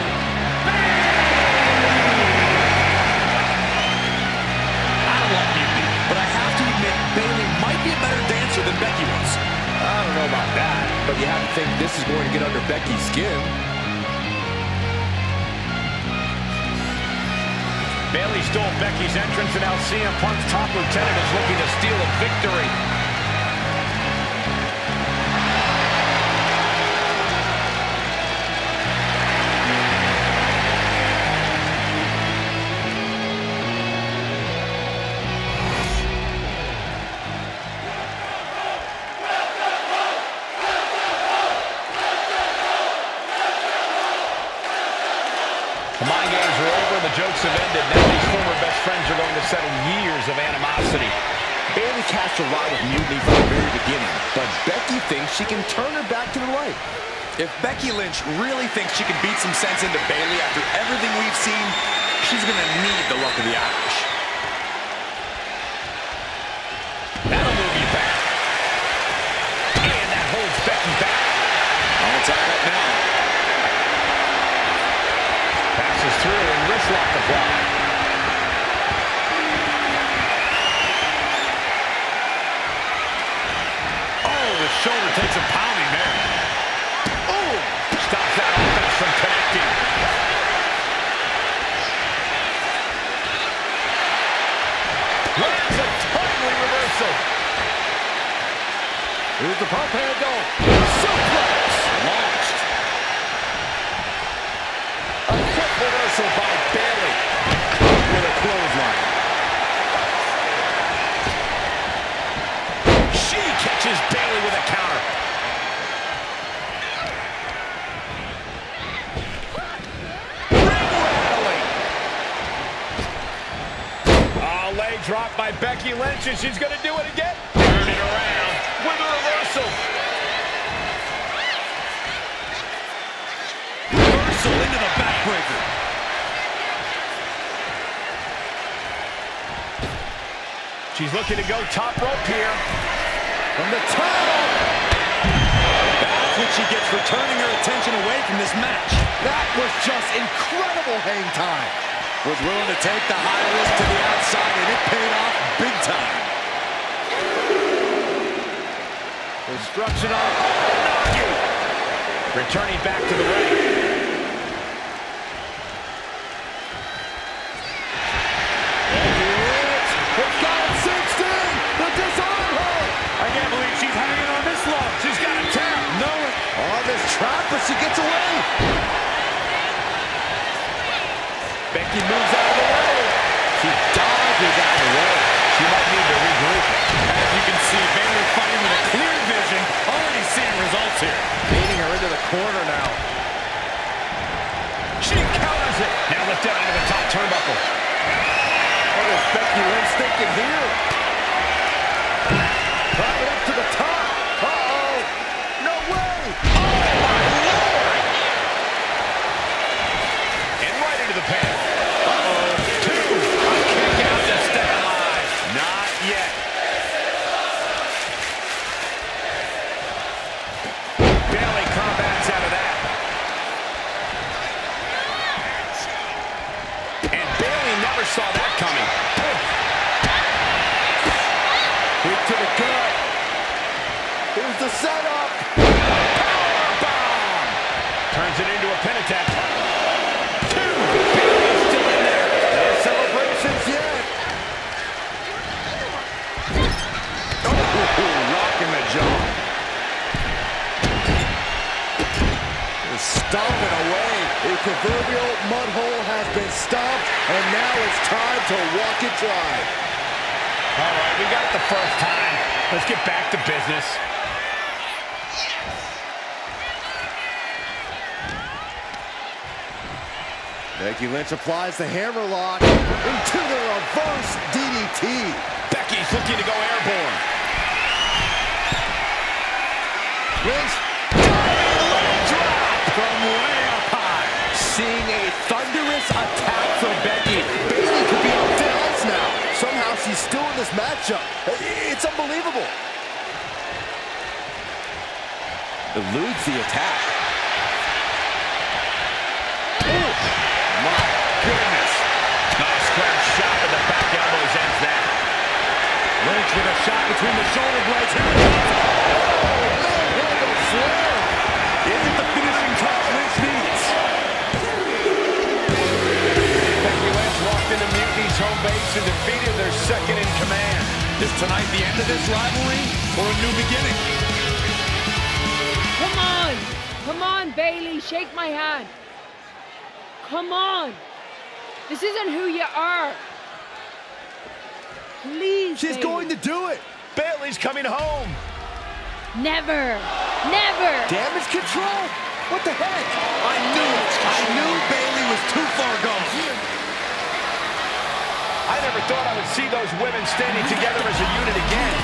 I don't like Mutiny, but I have to admit Bayley might be a better dancer than Becky was. I don't know about that, but you have to think this is going to get under Becky's skin. Bayley stole Becky's entrance, and now CM Punk's top lieutenant is looking to steal a victory. friends are going to settle years of animosity. Bayley cast a lot of mutiny from the very beginning, but Becky thinks she can turn her back to the light. If Becky Lynch really thinks she can beat some sense into Bayley after everything we've seen, she's going to need the luck of the Irish. That'll move you back. And that holds Becky back. All tied up now. Passes through and wrist lock applied. Oh, the shoulder takes a pounding there. Oh, stops that offense from connecting. Lands a timely reversal. Here's the pump handle. Suplex launched. A quick reversal by Bayley. With a clothesline. She catches Bayley with a counter. Ring rattling. Oh, leg drop by Becky Lynch, and she's going to do it again. Turn it around with a reversal. Reversal into the backbreaker. She's looking to go top rope here. From the top. That's what she gets for turning her attention away from this match. That was just incredible hang time. Was willing to take the high risk to the outside, and it paid off big time. Destruction on Nagi. Returning back to the ring. It's got it cinched in. The disarm hold. I can't believe she's hanging on this long. She's got a tap. No, on this trap, but she gets away. Becky moves out of the way. She dodges out of the way. She might need to regroup. As you can see, Bayley fighting with a clear vision. Already seeing results here. Beating her into the corner now. She counters it. Now lift down into the top turnbuckle. What is Becky Lynch thinking here? Right up to the top. Uh-oh. No way. Oh, my Lord. And right into the pin. Uh-oh. Two. A kick out to stay alive. Not yet. Bayley combats out of that. And Bayley never saw that coming. Kick to the gut. Here's the setup. Powerbomb. Turns it into a pin attempt. Two. Bayley's still in there. No celebrations yet. Oh, rocking the jaw. Stomping away. A proverbial mud hole has been stomped, and now it's time to walk it dry. All right, we got it the first time. Let's get back to business. Becky Lynch applies the hammerlock into the reverse DDT. Becky's looking to go airborne. Lynch, drop from way up high. Seeing a thunderous attack from Becky. Bayley could be on thin ice now. Somehow she's still in this matchup. It's unbelievable. Eludes the attack. Oh, my goodness. Nice square shot with the back elbows ends that. Lynch with a shot between the shoulder blades. Here it comes. Oh, no, slam. Is it the finishing touch Lynch needs? Becky Lynch walked into Mutiny's home base and defeated their second in command. Is tonight the end of this rivalry or a new beginning? Come on! Come on, Bayley, shake my hand. Come on! This isn't who you are. Please, She's Bayley. going to do it. Bayley's coming home. Never! Never! Damage control? What the heck? I knew Bayley was too far gone. I never thought I would see those women standing together as a unit again.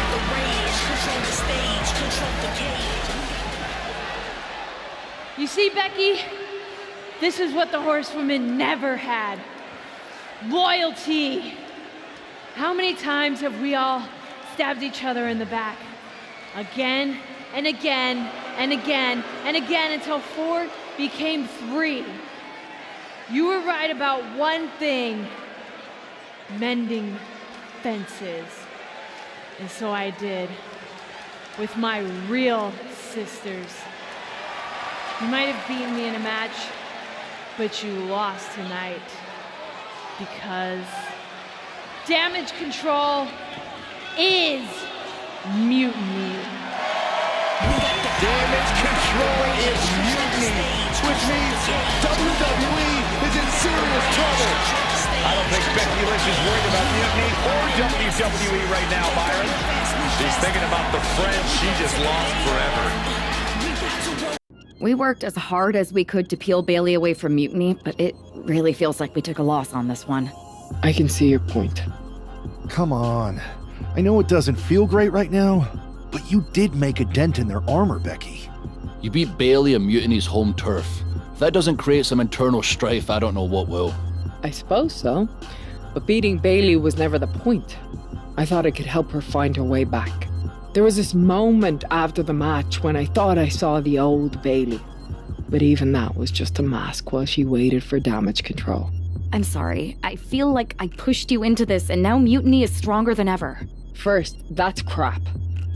You see, Becky? This is what the Horsewomen never had. Loyalty. How many times have we all stabbed each other in the back? Again and again and again and again until 4 became 3. You were right about one thing. Mending fences. And so I did. With my real sisters. You might have beaten me in a match, but you lost tonight. Because damage control is mutiny. Damage control is mutiny, which means WWE is in serious trouble. I don't think Becky Lynch is worried about mutiny or WWE right now, Byron. She's thinking about the friends she just lost forever. We worked as hard as we could to peel Bailey away from mutiny, but it really feels like we took a loss on this one. I can see your point. Come on. I know it doesn't feel great right now, but you did make a dent in their armor, Becky. You beat Bailey on Mutiny's home turf. If that doesn't create some internal strife, I don't know what will. I suppose so. But beating Bailey was never the point. I thought I could help her find her way back. There was this moment after the match when I thought I saw the old Bailey. But even that was just a mask while she waited for damage control. I'm sorry. I feel like I pushed you into this and now mutiny is stronger than ever. First, that's crap.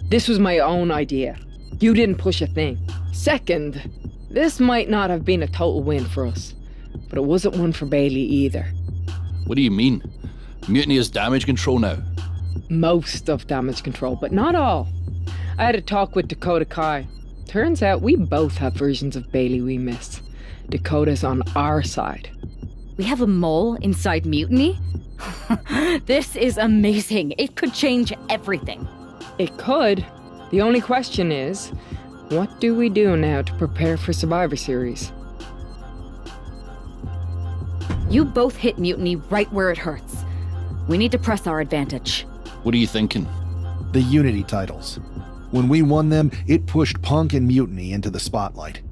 This was my own idea. You didn't push a thing. Second, this might not have been a total win for us. But it wasn't one for Bailey either. What do you mean? Mutiny is damage control now? Most of damage control, but not all. I had a talk with Dakota Kai. Turns out we both have versions of Bailey we miss. Dakota's on our side. We have a mole inside mutiny? This is amazing. It could change everything. It could. The only question is, what do we do now to prepare for Survivor Series? You both hit mutiny right where it hurts. We need to press our advantage. What are you thinking? The Unity titles. When we won them, it pushed Punk and Mutiny into the spotlight.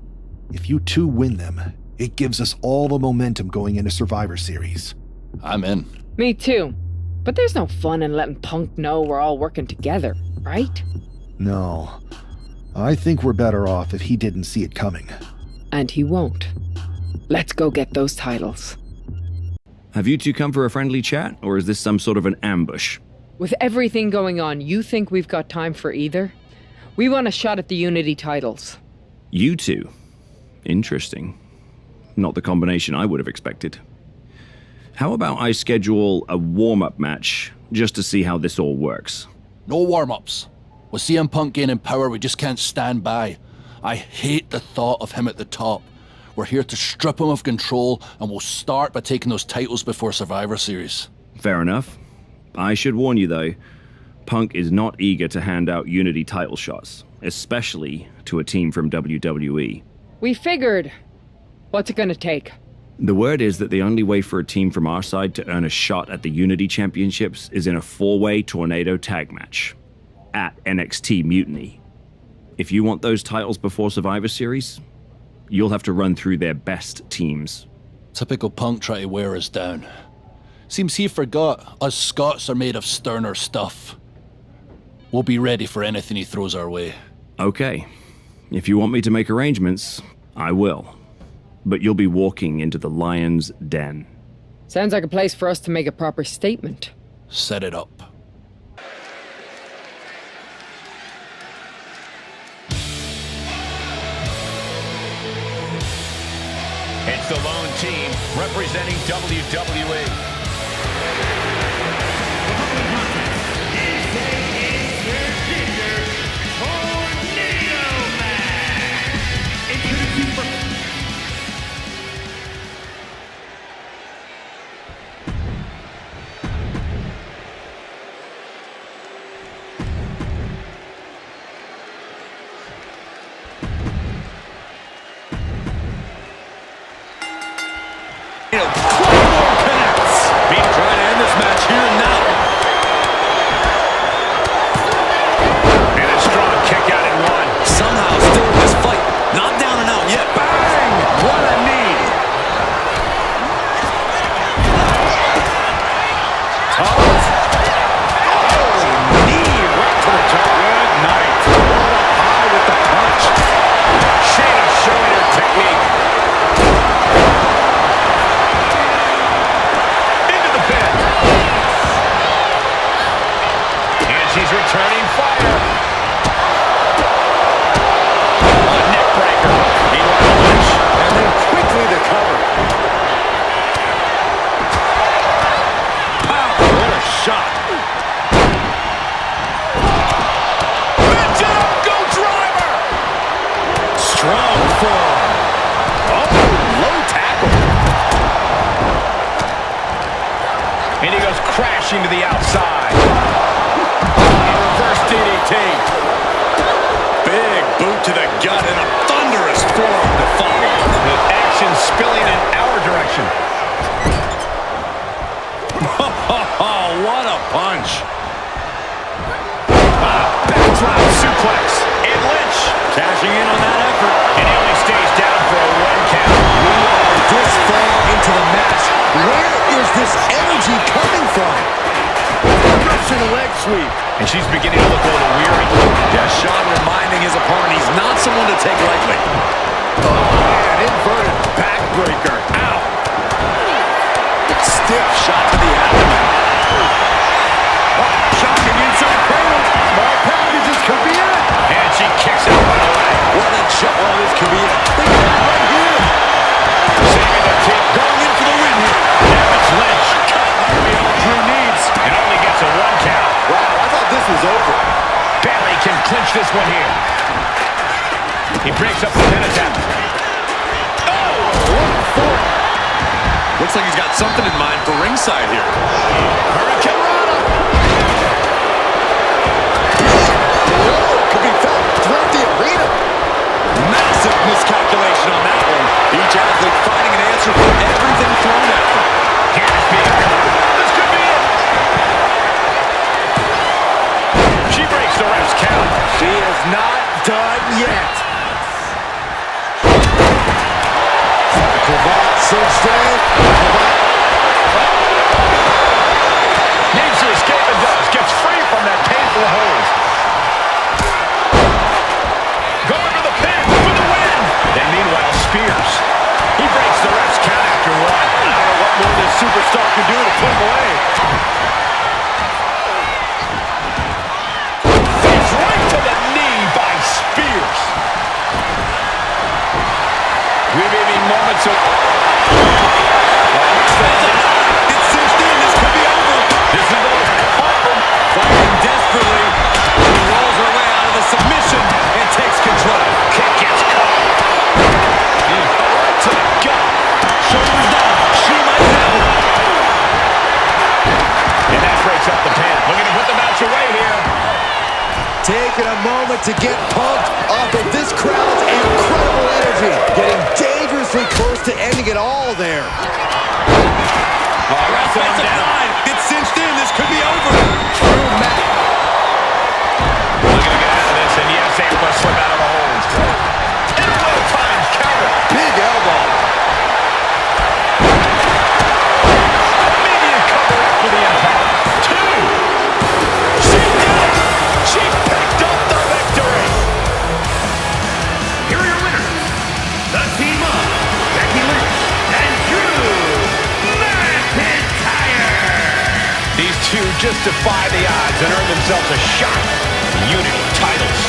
If you two win them, it gives us all the momentum going into Survivor Series. I'm in. Me too. But there's no fun in letting Punk know we're all working together, right? No. I think we're better off if he didn't see it coming. And he won't. Let's go get those titles. Have you two come for a friendly chat, or is this some sort of an ambush? With everything going on, you think we've got time for either? We want a shot at the Unity titles. You two? Interesting. Not the combination I would have expected. How about I schedule a warm-up match, just to see how this all works? No warm-ups. With CM Punk gaining power, we just can't stand by. I hate the thought of him at the top. We're here to strip him of control, and we'll start by taking those titles before Survivor Series. Fair enough. I should warn you, though, Punk is not eager to hand out Unity title shots, especially to a team from WWE. We figured. What's it gonna take? The word is that the only way for a team from our side to earn a shot at the Unity Championships is in a 4-way tornado tag match at NXT Mutiny. If you want those titles before Survivor Series, you'll have to run through their best teams. Typical Punk try to wear us down. Seems he forgot us Scots are made of sterner stuff. We'll be ready for anything he throws our way. Okay. If you want me to make arrangements, I will. But you'll be walking into the lion's den. Sounds like a place for us to make a proper statement. Set it up. It's the lone team representing WWE. Claymore connects. shot. Go driver. Strong forearm. Oh, low tackle. And he goes crashing to the outside. Reverse DDT. Big boot to the gut and a thunderous forearm to follow. With action spilling in our direction. Oh, what a punch. Backdrop suplex. And Lynch cashing in on that effort. And he only stays down for a 1 count. We are this far into the match. Where is this energy coming from? Russian leg sweep. And she's beginning to look a little weary. Yeah, Sean reminding his opponent he's not someone to take lightly. Oh, man, inverted backbreaker. Ow. Stiff shot to the abdomen. Oh, shocking inside cradle. Small packages could be it. And she kicks out right away. What a shot. Oh, this could be it. Think of it right here. Saving the tip, going in for the win here. Now it's Lynch. Might be all Drew needs. And only gets a 1 count. Wow, I thought this was over. Bailey can clinch this one here. He breaks up the pin attempt. Oh! Looks like he's got something in mind for ringside here. Hurricane Rana. Could be felt throughout the arena. Massive miscalculation on that one. Each athlete finding an answer for everything thrown at them. Here's being covered. This could be it. She breaks the ref's count. She is not done yet. Cravat cinched in. Needs to escape and does. Gets free from that painful hold. Going for the pin for the win. And meanwhile, Spears. He breaks the ref's count after 1. I don't know what more this superstar can do to put him away. It's right to the knee by Spears. We may be moments of... It's cinched in. This could be over. This is the Fighting desperately. She rolls her way out of the submission and takes control. kick gets caught. Right to the gut. Shoulders down. She might have it. And that breaks up the pin. Looking to put the match away here. Taking a moment to get pumped off of this crowd's incredible energy. Getting dangerously close to ending it all there. Offensive line. It's cinched in. This could be over. Drew Mac. Looking to get out of this, and yes, able to slip out of the hold. And a well-timed counter. Big elbow. Immediate cover after the impact. 2. She did it. She picked up the victory. Here are your winners, the team of Becky Lynch and Drew McIntyre. These two just defy the odds and earn themselves a shot at the Unity titles.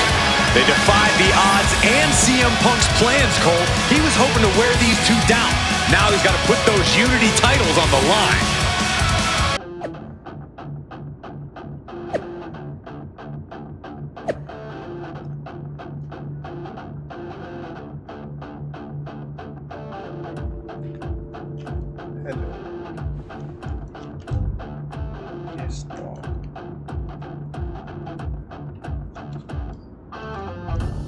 They defied the odds and CM Punk's plans, Cole. He was hoping to wear these two down. Now he's got to put those Unity titles on the line. Hello.